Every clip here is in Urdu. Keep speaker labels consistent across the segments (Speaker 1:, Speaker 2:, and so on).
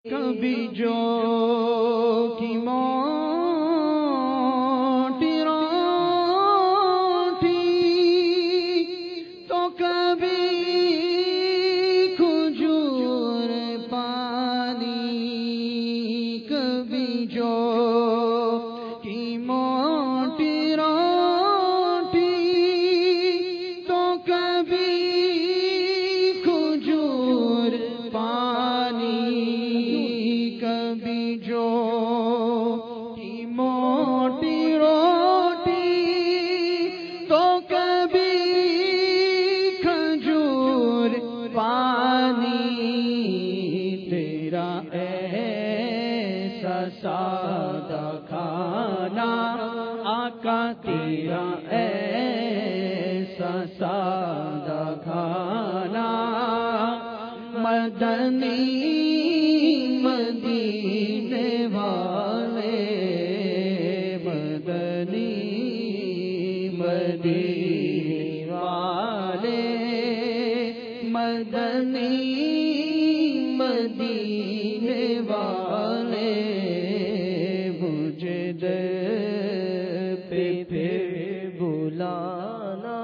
Speaker 1: کبھی جو کی موٹی روٹی تو کبھی کھجور پانی، کبھی جو کی موٹی روٹی تو کبھی کھجور پانی، کبھی جو کی موٹی روٹی تو کبھی کھجور پانی، تیرا ایسا سادہ کھانا آقا، تیرا ایسا سادہ کھانا مدنی مدینے والے، مدنی مدینے والے، مدنی مدینے والے، مجھے در پہ پھر بلانا،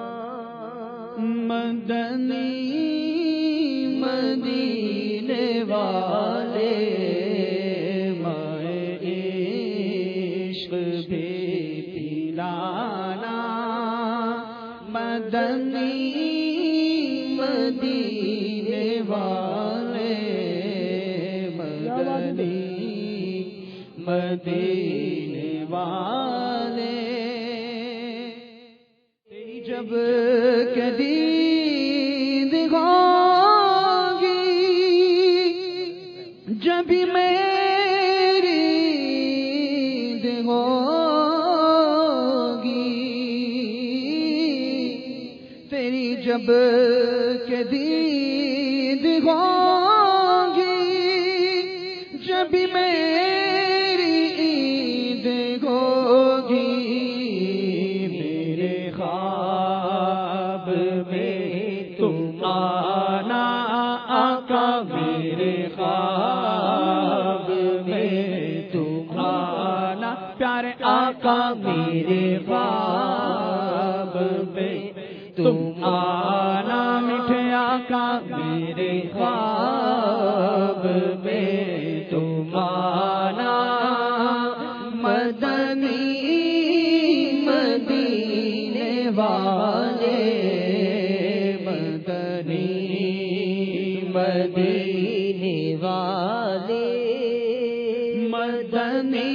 Speaker 1: مدنی مدینے والے، مائے عشق بھی پلانا، مدنی مدینے والے، مدنی مدینے والے، تیری جب کدید ہوگی جب میری عید ہوگی، تیری جب کدید ہوگی جب میری عید ہوگی، میرے خواب میں تم آنا آقا، میرے خواب میں تم آنا پیارے آقا، میرے خواب میں تم آنا میٹھے آقا، میرے خواب میں تم آنا، مدنی مدینے والے، مدنی مدینے والے، مدنی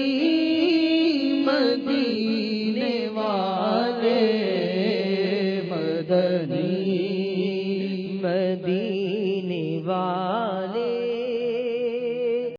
Speaker 1: مدینے والے، مدنی مدینے والے۔